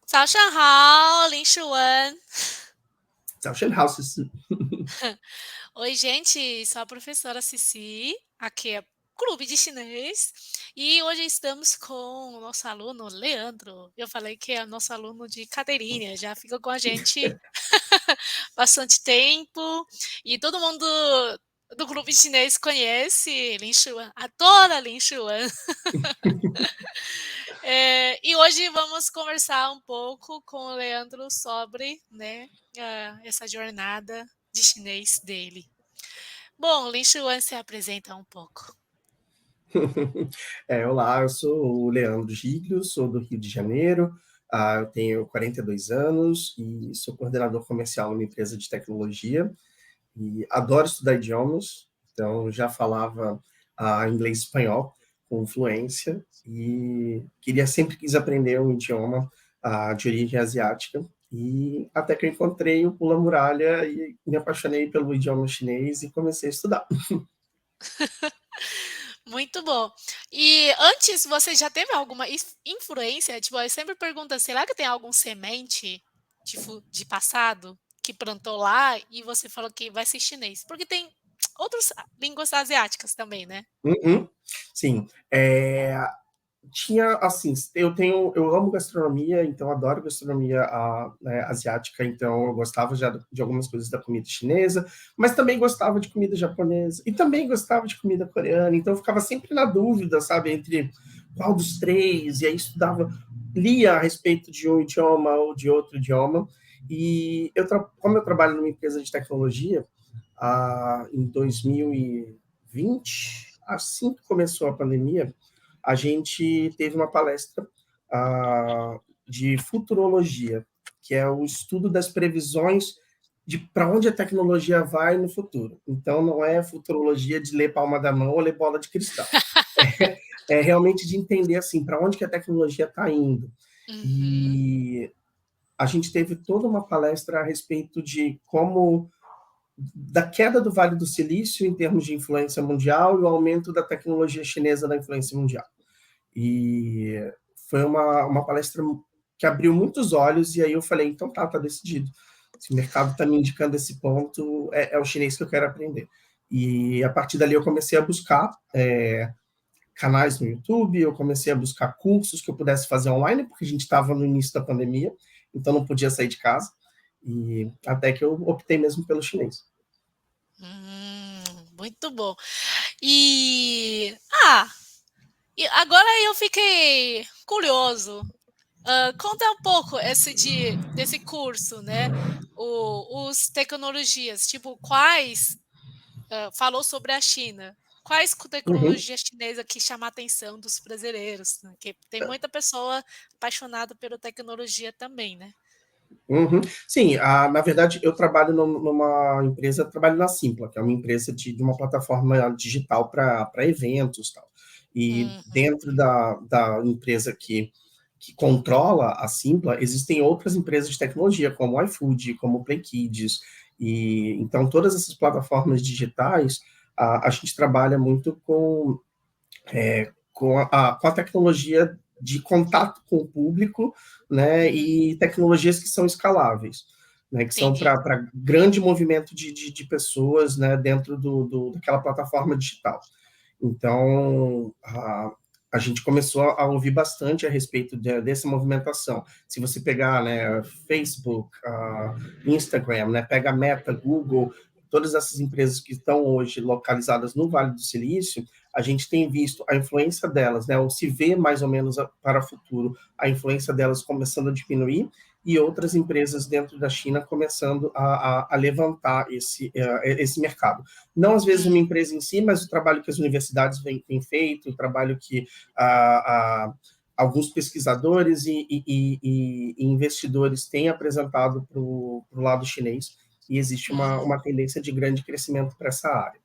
早上好，林世文。早晨好，思思。Oi, gente, sou a professora Cici, aqui é Clube de Chinês, e hoje estamos com o nosso aluno Leandro. Eu falei que é nosso aluno de cadeirinha, já fica com a gente bastante tempo, e todo mundo do Clube de Chinês conhece Lin Shuan, adora Lin Shuan. E hoje vamos conversar um pouco com o Leandro sobre, né, essa jornada de chinês dele. Bom, Lin Shuan se apresenta um pouco. Olá, eu sou o Leandro Giglio, sou do Rio de Janeiro, eu tenho 42 anos e sou coordenador comercial numa empresa de tecnologia e adoro estudar idiomas, então já falava inglês e espanhol com fluência e sempre quis aprender um idioma de origem asiática e até que eu encontrei o Pula Muralha e me apaixonei pelo idioma chinês e comecei a estudar. Muito bom. E antes, você já teve alguma influência? Tipo, eu sempre pergunto, será que tem algum semente de passado que plantou lá e você falou que vai ser chinês? Porque tem outras línguas asiáticas também, né? Uhum. Sim, tinha assim, eu amo gastronomia, então adoro gastronomia asiática, então eu gostava já de algumas coisas da comida chinesa, mas também gostava de comida japonesa e também gostava de comida coreana, então eu ficava sempre na dúvida, sabe, entre qual dos três, e aí estudava, lia a respeito de um idioma ou de outro idioma, e como eu trabalho numa empresa de tecnologia, em 2020, assim que começou a pandemia, a gente teve uma palestra de futurologia, que é o estudo das previsões de para onde a tecnologia vai no futuro. Então, não é futurologia de ler palma da mão ou ler bola de cristal. É realmente de entender assim para onde que a tecnologia está indo. Uhum. E a gente teve toda uma palestra a respeito de como da queda do Vale do Silício em termos de influência mundial e o aumento da tecnologia chinesa na influência mundial. E foi uma palestra que abriu muitos olhos, e aí eu falei, então tá decidido. Se o mercado está me indicando esse ponto, é o chinês que eu quero aprender. E a partir dali eu comecei a buscar canais no YouTube, eu comecei a buscar cursos que eu pudesse fazer online, porque a gente estava no início da pandemia, então não podia sair de casa, e até que eu optei mesmo pelo chinês. Muito bom. E, ah, e agora eu fiquei curioso. Conta um pouco desse curso, né? Os tecnologias, tipo, falou sobre a China. Quais Uhum. tecnologias chinesas que chamam a atenção dos brasileiros? Né? Que tem muita pessoa apaixonada pela tecnologia também, né? Uhum. Sim, na verdade, eu trabalho numa empresa, trabalho na Simpla, que é uma empresa de uma plataforma digital para eventos e tal. E Uhum, dentro da empresa que controla a Simpla, existem outras empresas de tecnologia, como o iFood, como o Play Kids, e então todas essas plataformas digitais, a gente trabalha muito com a tecnologia de contato com o público, né, e tecnologias que são escaláveis, né, que são entendi. para grande movimento de pessoas, né, dentro daquela plataforma digital. Então, a gente começou a ouvir bastante a respeito dessa movimentação. Se você pegar, né, Facebook, Instagram, né, pega a Meta, Google, todas essas empresas que estão hoje localizadas no Vale do Silício, a gente tem visto a influência delas, né, ou se vê mais ou menos para o futuro, a influência delas começando a diminuir e outras empresas dentro da China começando a levantar esse mercado. Não às vezes uma empresa em si, mas o trabalho que as universidades têm feito, o trabalho que alguns pesquisadores e investidores têm apresentado para o lado chinês, e existe uma tendência de grande crescimento para essa área.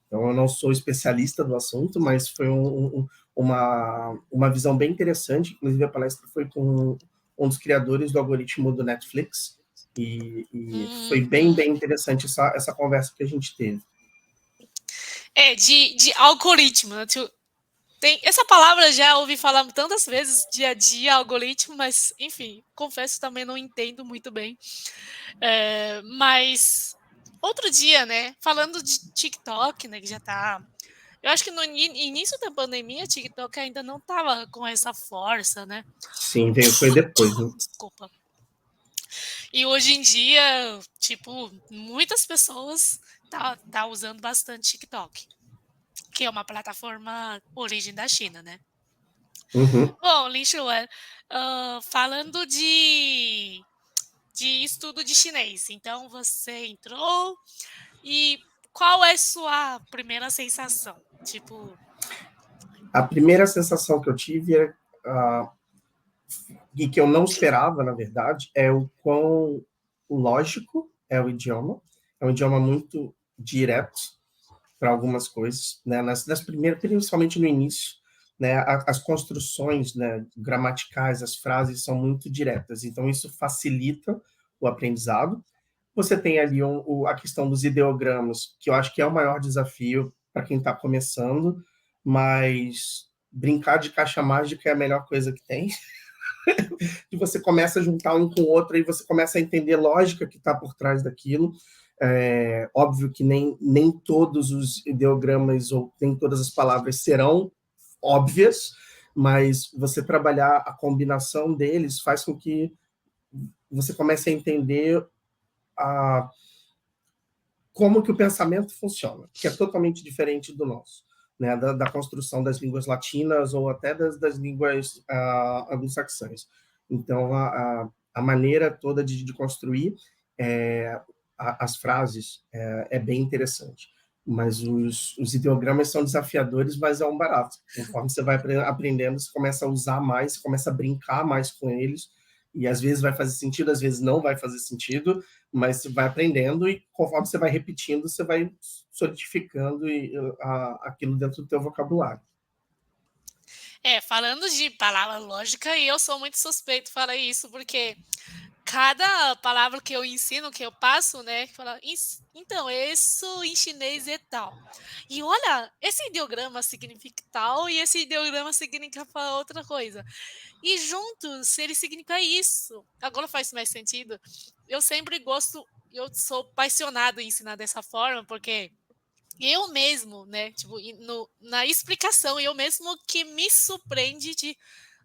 Então, eu não sou especialista do assunto, mas foi uma visão bem interessante. Inclusive, a palestra foi com um dos criadores do algoritmo do Netflix, e foi bem, Uhum. bem interessante essa conversa que a gente teve. De algoritmo, né? Essa palavra já ouvi falar tantas vezes, dia a dia, algoritmo, mas, enfim, confesso que também não entendo muito bem. Mas, outro dia, né, falando de TikTok, né, que já tá... Eu acho que no início da pandemia, TikTok ainda não tava com essa força, né? Sim, foi depois, né? Desculpa. E hoje em dia, tipo, muitas pessoas tá usando bastante TikTok, que é uma plataforma origem da China, né? Uhum. Bom, Lin Xuan, falando de estudo de chinês, então você entrou e qual é sua primeira sensação? Tipo, A primeira sensação que eu tive e que eu não esperava, na verdade, é o quão lógico é o idioma. É um idioma muito direto para algumas coisas, né? Nas primeiras, principalmente no início, né? As construções, né, gramaticais, as frases são muito diretas, então isso facilita o aprendizado. Você tem ali a questão dos ideogramas, que eu acho que é o maior desafio para quem está começando, mas brincar de caixa mágica é a melhor coisa que tem. E você começa a juntar um com o outro e você começa a entender a lógica que está por trás daquilo. É óbvio que nem todos os ideogramas ou nem todas as palavras serão óbvias, mas você trabalhar a combinação deles faz com que você comece a entender a, como que o pensamento funciona, que é totalmente diferente do nosso, né, da construção das línguas latinas ou até das línguas anglo-saxãs. Então, a maneira toda de construir as frases é bem interessante. Mas os ideogramas são desafiadores, mas é um barato. Conforme você vai aprendendo, você começa a usar mais, você começa a brincar mais com eles, e às vezes vai fazer sentido, às vezes não vai fazer sentido, mas você vai aprendendo e conforme você vai repetindo, você vai solidificando aquilo dentro do teu vocabulário. falando de palavra lógica, eu sou muito suspeito para isso, porque cada palavra que eu ensino, que eu passo, né, fala, então, isso em chinês é tal. E olha, esse ideograma significa tal e esse ideograma significa outra coisa. E juntos, ele significa isso. Agora faz mais sentido. Eu sempre gosto, eu sou apaixonado em ensinar dessa forma, porque eu mesmo, né, tipo, na explicação, eu mesmo que me surpreende de,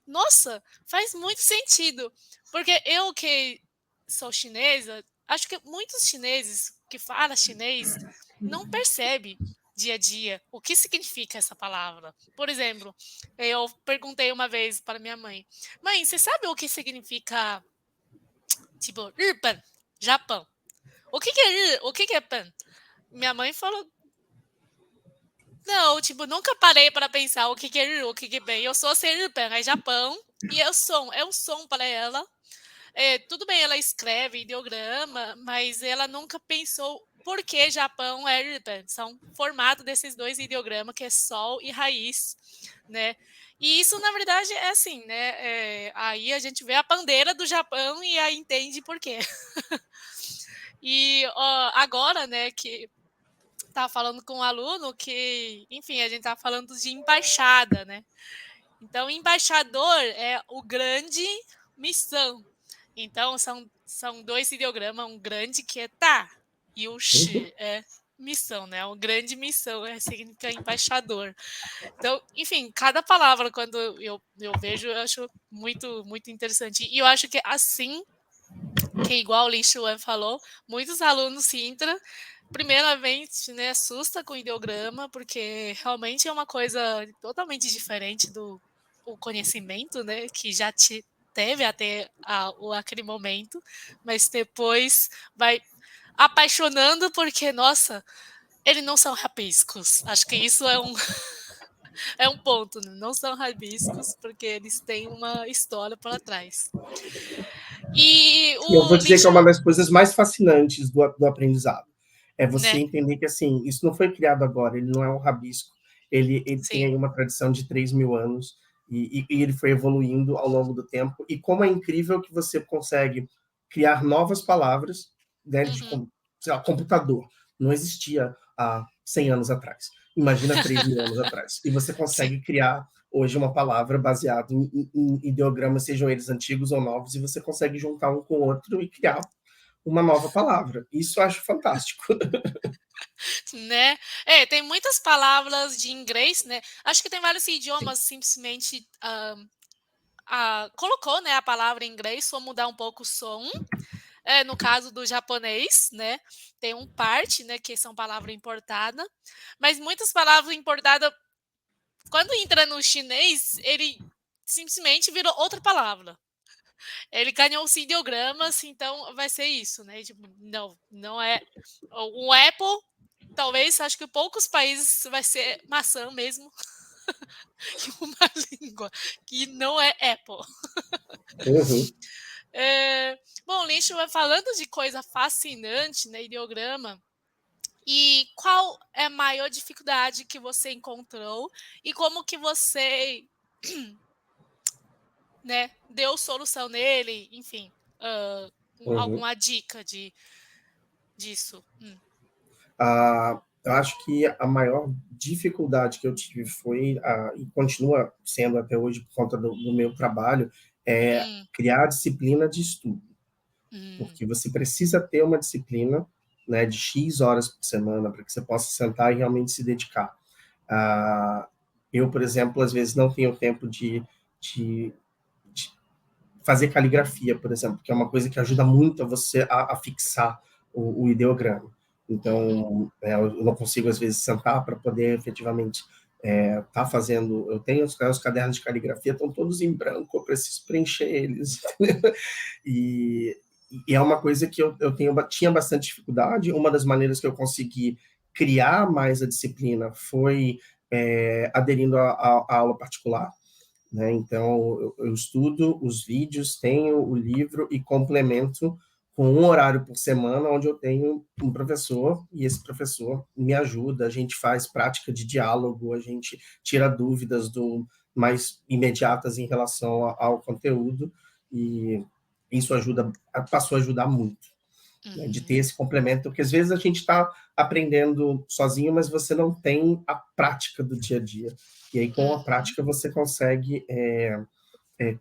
nossa, faz muito sentido. Porque eu que sou chinesa, acho que muitos chineses que falam chinês não percebem dia a dia o que significa essa palavra. Por exemplo, eu perguntei uma vez para minha mãe: "Mãe, você sabe o que significa, tipo, Ripan, Japão? O que é Ri? O que é Pan?" Minha mãe falou: "Não, tipo, nunca parei para pensar o que é Ri, o que é Pan. Eu só sei Ripan, é Japão." E é um som para ela. Tudo bem, ela escreve ideograma, mas ela nunca pensou por que Japão é Ripan. São formato desses dois ideogramas, que é sol e raiz, né? E isso, na verdade, é assim, né? Aí a gente vê a bandeira do Japão e aí entende por quê. E agora, né, que tá falando com um aluno que, enfim, a gente tá falando de embaixada, né? Então, embaixador é o grande missão. Então, são dois ideogramas, um grande que é tá, e o Uhum. shi é missão, né? Uma grande missão, significa embaixador. Então, enfim, cada palavra, quando eu vejo, eu acho muito, muito interessante. E eu acho que assim, que igual o Lin Xuan falou, muitos alunos se entram, primeiramente, né, assusta com o ideograma, porque realmente é uma coisa totalmente diferente do o conhecimento, né, que já te teve até aquele momento, mas depois vai apaixonando porque, nossa, eles não são rabiscos. Acho que isso é um ponto, né? Não são rabiscos porque eles têm uma história por trás. E Eu vou o dizer que é lixo, uma das coisas mais fascinantes do aprendizado. É você né? entender que, assim, isso não foi criado agora, ele não é um rabisco, ele tem aí Sim. uma tradição de 3.000 anos e ele foi evoluindo ao longo do tempo. E como é incrível que você consegue criar novas palavras, né, Uhum. sei lá, computador. Não existia há 100 anos atrás. Imagina 3.000 anos atrás. E você Sim. consegue criar hoje uma palavra baseada em ideogramas, sejam eles antigos ou novos, e você consegue juntar um com o outro e criar uma nova palavra. Isso eu acho fantástico. Né? Tem muitas palavras de inglês, né? Acho que tem vários Sim. idiomas simplesmente colocou, né, a palavra em inglês, só mudar um pouco o som. No caso do japonês, né? Tem um parte, né, que são palavras importadas, mas muitas palavras importadas, quando entra no chinês, ele simplesmente virou outra palavra. Ele ganhou os ideogramas, então vai ser isso, né? Tipo, não é. O Apple, talvez, acho que poucos países vai ser maçã mesmo, e uma língua que não é Apple. Uhum, Bom, Lynch vai falando de coisa fascinante, né? Ideograma. E qual é a maior dificuldade que você encontrou e como que você, né, deu solução nele, enfim, uhum. alguma dica disso? Eu acho que a maior dificuldade que eu tive foi, e continua sendo até hoje por conta do meu trabalho, é Hum, criar a disciplina de estudo. hum, Porque você precisa ter uma disciplina, né, de X horas por semana para que você possa sentar e realmente se dedicar. Ah, eu, por exemplo, às vezes não tenho tempo de, de fazer caligrafia, por exemplo, que é uma coisa que ajuda muito a você a fixar o ideograma. uhum, Então, eu não consigo, às vezes, sentar para poder efetivamente tá fazendo. Eu tenho os cadernos de caligrafia, estão todos em branco, eu preciso preencher eles. E, e é uma coisa que tinha bastante dificuldade. Uma das maneiras que eu consegui criar mais a disciplina foi aderindo à aula particular, né? Então, eu estudo os vídeos, tenho o livro e complemento com um horário por semana, onde eu tenho um professor, e esse professor me ajuda, a gente faz prática de diálogo, a gente tira dúvidas mais imediatas em relação ao conteúdo, e isso passou a ajudar muito, né, de ter uhum, esse complemento, porque às vezes a gente está aprendendo sozinho, mas você não tem a prática do dia a dia. E aí, com a uhum, prática, você consegue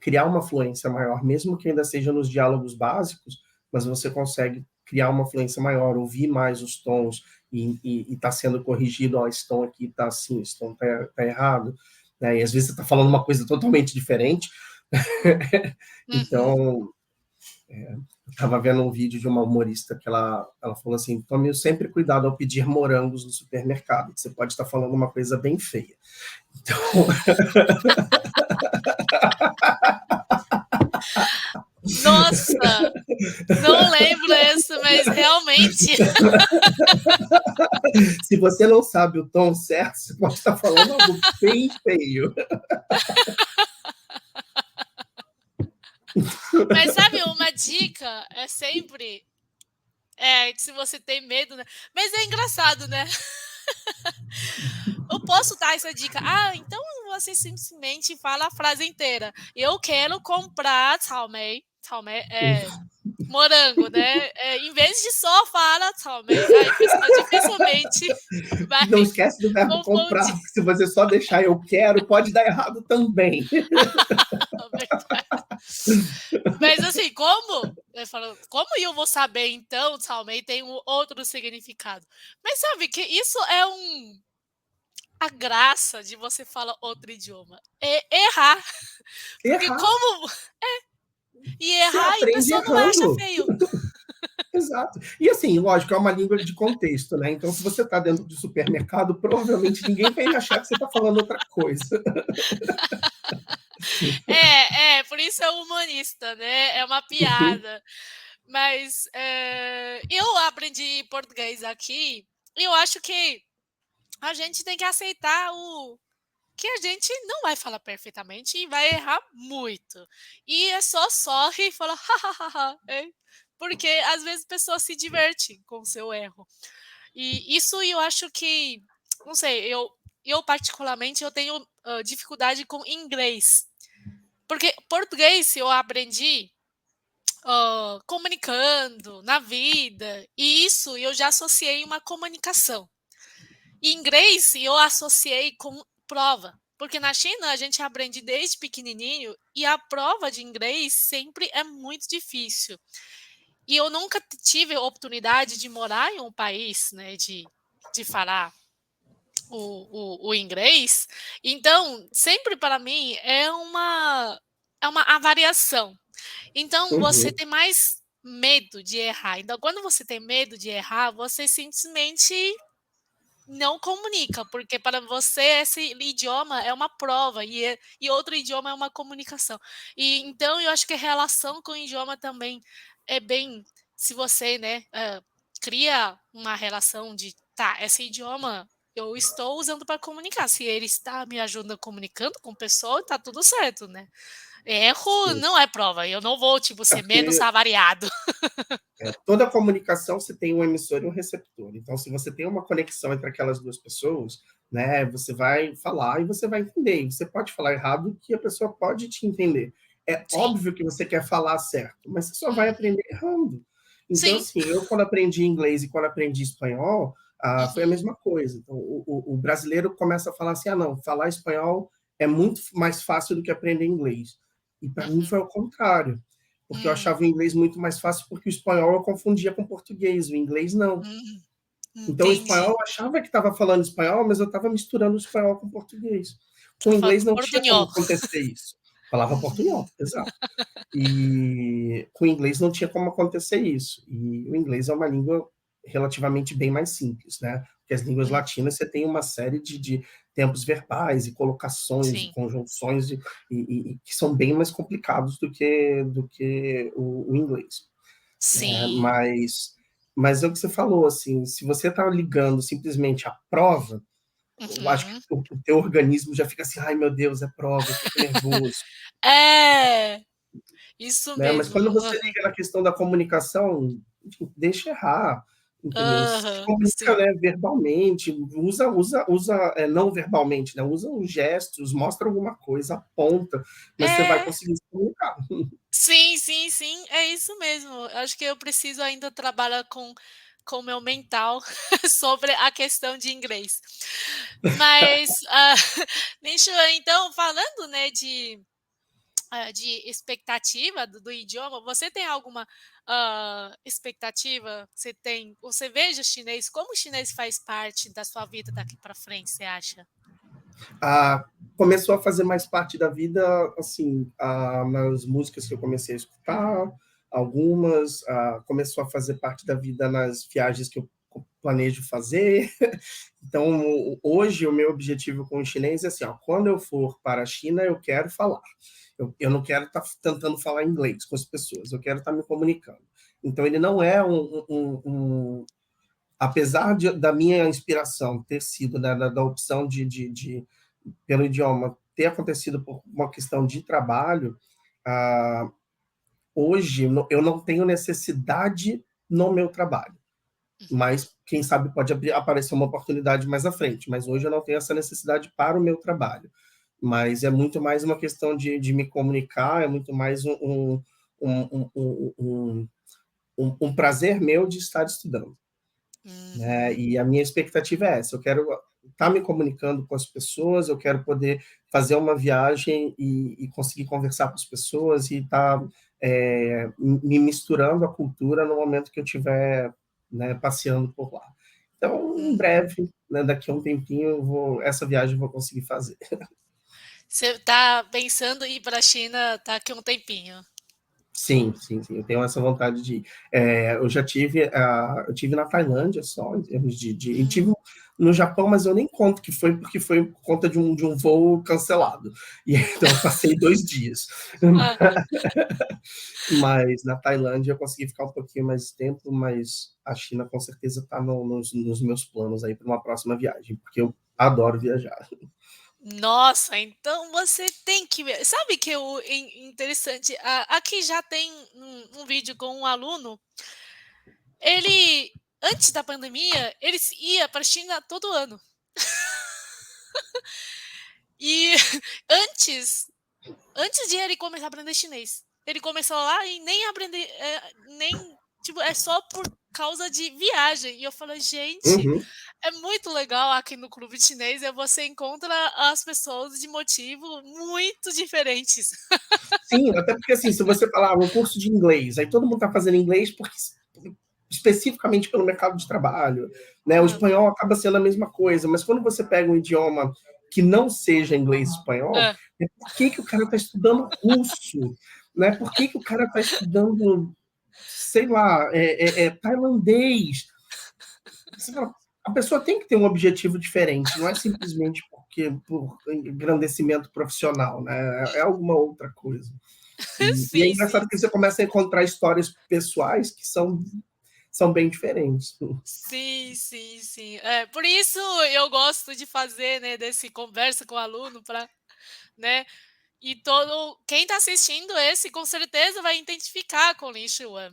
criar uma fluência maior, mesmo que ainda seja nos diálogos básicos, mas você consegue criar uma fluência maior, ouvir mais os tons e está sendo corrigido, ó, esse tom aqui está assim, esse tom está errado, né? E às vezes você está falando uma coisa totalmente diferente. uhum. Então, eu estava vendo um vídeo de uma humorista que ela falou assim: tome sempre cuidado ao pedir morangos no supermercado, que você pode estar falando uma coisa bem feia. Então, Nossa, não lembro isso, mas realmente. se você não sabe o tom certo, você pode estar falando algo bem feio. Mas sabe, uma dica é sempre. Se você tem medo, né? Mas é engraçado, né? Eu posso dar essa dica. Então você simplesmente fala a frase inteira. Eu quero comprar Talmei morango, né? Em vez de só fala Talmei, aí a pessoa dificilmente vai Não esquece do verbo confundir comprar, porque se você só deixar eu quero, pode dar errado também. a verdade. Mas assim, como? Eu falo, como eu vou saber então, Talmei tem um outro significado? Mas sabe que isso é a graça de você falar outro idioma. É errar. Porque Errar. como. E Você errar e a aprende pessoa não vai achar errando. feio. Exato. E assim, lógico, é uma língua de contexto, né? Então, se você está dentro do supermercado, provavelmente ninguém vai achar que você está falando outra coisa. Por isso é humanista, né? É uma piada. Mas eu aprendi português aqui e eu acho que a gente tem que aceitar o que a gente não vai falar perfeitamente e vai errar muito. E é só sorri e fala, hahaha, porque às vezes a pessoa se diverte com o seu erro. E isso eu acho que, não sei, eu particularmente eu tenho dificuldade com inglês. Porque português eu aprendi comunicando na vida, e isso eu já associei uma comunicação. Inglês eu associei com prova, porque na China a gente aprende desde pequenininho e a prova de inglês sempre é muito difícil. E eu nunca tive a oportunidade de morar em um país, né, de falar o inglês. Então, sempre para mim é uma avaliação. Então, você Uhum, tem mais medo de errar. Então, quando você tem medo de errar, você simplesmente não comunica, porque para você esse idioma é uma prova e outro idioma é uma comunicação. E então eu acho que a relação com o idioma também é bem, se você, né, cria uma relação de, tá, esse idioma eu estou usando para comunicar. Se ele está me ajudando comunicando com pessoa, tá tudo certo, né? Erro sim. não é prova. Eu não vou, tipo, É ser menos porque avariado. toda comunicação você tem um emissor e um receptor. Então, se você tem uma conexão entre aquelas duas pessoas, né, você vai falar e você vai entender. E você pode falar errado que a pessoa pode te entender. É Sim. óbvio que você quer falar certo, mas você só vai Uhum. aprender errando. Então, Sim. assim, eu quando aprendi inglês e quando aprendi espanhol, foi a Uhum. mesma coisa. Então, o brasileiro começa a falar assim, ah, não, falar espanhol é muito mais fácil do que aprender inglês. E para mim Uhum. foi o contrário, porque eu Hum. achava o inglês muito mais fácil, porque o espanhol eu confundia com o português, o inglês não. Hum. Então, o espanhol Entendi. eu achava que estava falando espanhol, mas eu estava misturando o espanhol com o português. Com o Tá falando inglês não tinha como portunhol. acontecer isso. Falava Uhum. portunhol, exato. E com o inglês não tinha como acontecer isso. E o inglês é uma língua relativamente bem mais simples, né? Porque as línguas Hum. latinas você tem uma série de tempos verbais e colocações e Sim. conjunções e que são bem mais complicados do que o inglês. Né? Sim. Mas é o que você falou, assim, se você está ligando simplesmente à prova, eu acho que Uhum. o teu organismo já fica assim, ai meu Deus, é prova, eu fico nervoso. É, isso Né? Mas mesmo. quando você Aham. liga na questão da comunicação, deixa errar, entendeu? Se Aham, comunica, sim. né, verbalmente, usa não verbalmente, né? Usa os gestos, mostra alguma coisa, aponta, mas você vai É, conseguir se comunicar. sim, sim, sim, é isso mesmo. Eu acho que eu preciso ainda trabalhar com o meu mental sobre a questão de inglês. Mas, deixa eu então, falando, né, de expectativa do idioma, você tem alguma expectativa? Você veja o chinês, como o chinês faz parte da sua vida daqui para frente, você acha? Ah, começou a fazer mais parte da vida, assim, nas músicas que eu comecei a escutar, algumas, começou a fazer parte da vida nas viagens que eu planejo fazer. Então, hoje, o meu objetivo com o chinês é assim, ó, quando eu for para a China, eu quero falar. Eu não quero estar tentando falar inglês com as pessoas, eu quero estar me comunicando. Então, ele não é apesar da minha inspiração ter sido da opção pelo idioma ter acontecido por uma questão de trabalho, ah, hoje eu não tenho necessidade no meu trabalho, Uhum, mas quem sabe pode aparecer uma oportunidade mais à frente, mas hoje eu não tenho essa necessidade para o meu trabalho, mas é muito mais uma questão de me comunicar, é muito mais um, um, um, um prazer meu de estar estudando. Né? uhum, E a minha expectativa é essa: eu quero estar me comunicando com as pessoas, eu quero poder fazer uma viagem e conseguir conversar com as pessoas e estar me misturando à cultura no momento que eu estiver, né, passeando por lá. Então, em uhum. breve, né, daqui a um tempinho, essa viagem eu vou conseguir fazer. Você está pensando em ir para a China daqui a um tempinho? Sim, sim, sim, eu tenho essa vontade de ir. Eu já tive, eu tive na Tailândia só, em termos e Hum. tive no Japão, mas eu nem conto que foi, porque foi por conta de um voo cancelado. E então eu passei 2 dias. Aham. Mas na Tailândia eu consegui ficar um pouquinho mais de tempo, mas a China com certeza está nos meus planos aí para uma próxima viagem, porque eu adoro viajar. Nossa, então você tem que ver. Sabe que o interessante, aqui já tem um vídeo com um aluno, ele, antes da pandemia, ele ia para a China todo ano. E antes, antes de ele começar a aprender chinês, ele começou lá e nem aprender, nem. tipo, é só por causa de viagem. E eu falei: "Gente, Uhum. é muito legal aqui no clube chinês, você encontra as pessoas de motivo muito diferentes". Sim, até porque assim, se você falar um curso de inglês, aí todo mundo está fazendo inglês porque especificamente pelo mercado de trabalho, né? O Hã, espanhol acaba sendo a mesma coisa, mas quando você pega um idioma que não seja inglês e espanhol, hã. por que, que o cara está estudando russo? Né? Por que, que o cara está estudando, sei lá, tailandês? Você fala, a pessoa tem que ter um objetivo diferente, não é simplesmente porque por engrandecimento profissional, né? É alguma outra coisa. E é Sim, sim, engraçado que você começa a encontrar histórias pessoais que são bem diferentes. sim, sim, sim. É, por isso eu gosto de fazer, né, desse conversa com o aluno para, né, e todo quem está assistindo esse com certeza vai identificar com o Lin Chuan.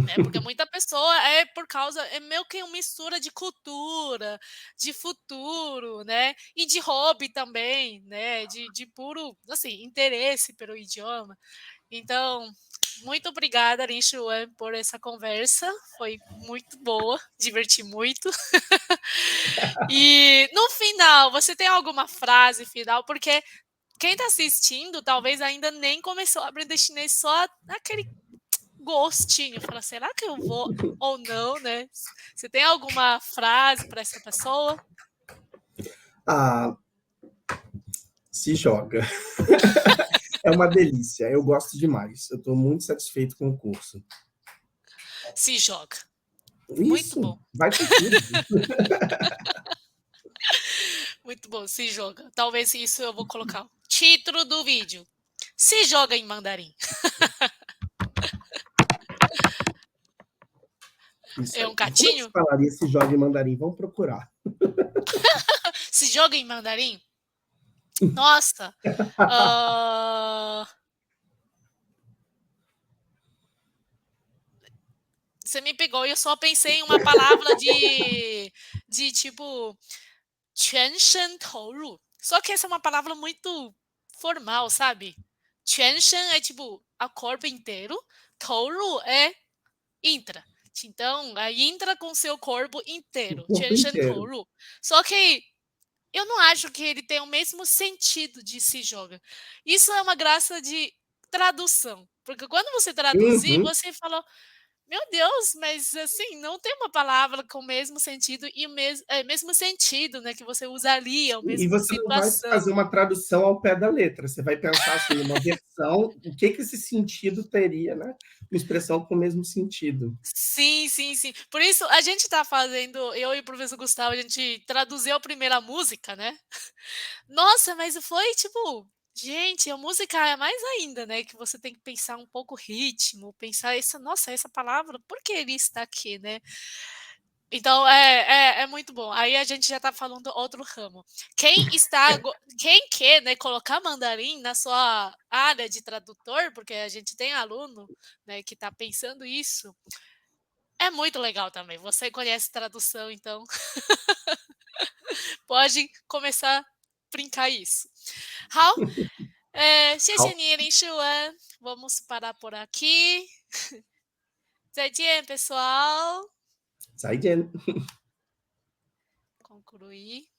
Né, porque muita pessoa é por causa é meio que uma mistura de cultura, de futuro, né, e de hobby também, né, de puro, assim, interesse pelo idioma. Então, muito obrigada, Lin Xuan, por essa conversa, foi muito boa, diverti muito. E no final, você tem alguma frase final? Porque quem está assistindo talvez ainda nem começou a aprender chinês, só aquele gostinho, fala: "Será que eu vou ou não?", né. Você tem alguma frase para essa pessoa? Ah, se joga. É uma delícia, eu gosto demais. Eu estou muito satisfeito com o curso. Se joga. Muito Isso, bom, vai com tudo. muito bom, se joga. Talvez isso eu vou colocar. Título do vídeo: "Se joga em mandarim". Isso É um aí. Como é que se gatinho? falaria se joga em mandarim? Vamos procurar. "Se joga em mandarim"? Nossa, hã, você me pegou e eu só pensei em uma palavra de tipo 全身投入. Só que essa é uma palavra muito formal, sabe? 全身é tipo a corpo inteiro, 投入é intra. Então, é intra com seu corpo O inteiro, corpo 全身 inteiro. 投入. Só que eu não acho que ele tem o mesmo sentido de se joga. Isso é uma graça de tradução, porque quando você traduzir, Uhum. você fala: "Meu Deus, mas assim, não tem uma palavra com o mesmo sentido e o mesmo sentido, né, que você usaria, a E mesma você não vai fazer situação". uma tradução ao pé da letra, você vai pensar assim, numa versão, o que que esse sentido teria, né? Uma expressão com o mesmo sentido. Sim, sim, sim. Por isso a gente tá fazendo eu e o professor Gustavo, a gente traduziu a primeira música, né. Nossa, mas foi tipo, gente, a música é mais ainda, né, que você tem que pensar um pouco o ritmo, pensar essa palavra, por que ele está aqui, né. Então é muito bom. Aí a gente já está falando outro ramo. Quem quer, né, colocar mandarim na sua área de tradutor, porque a gente tem aluno, né, que está pensando isso, é muito legal também. Você conhece tradução, então pode começar a brincar isso. 好，谢谢 Ao 你，林诗文。Vamos parar por aqui. 再见, pessoal. Zaijian. Concluir.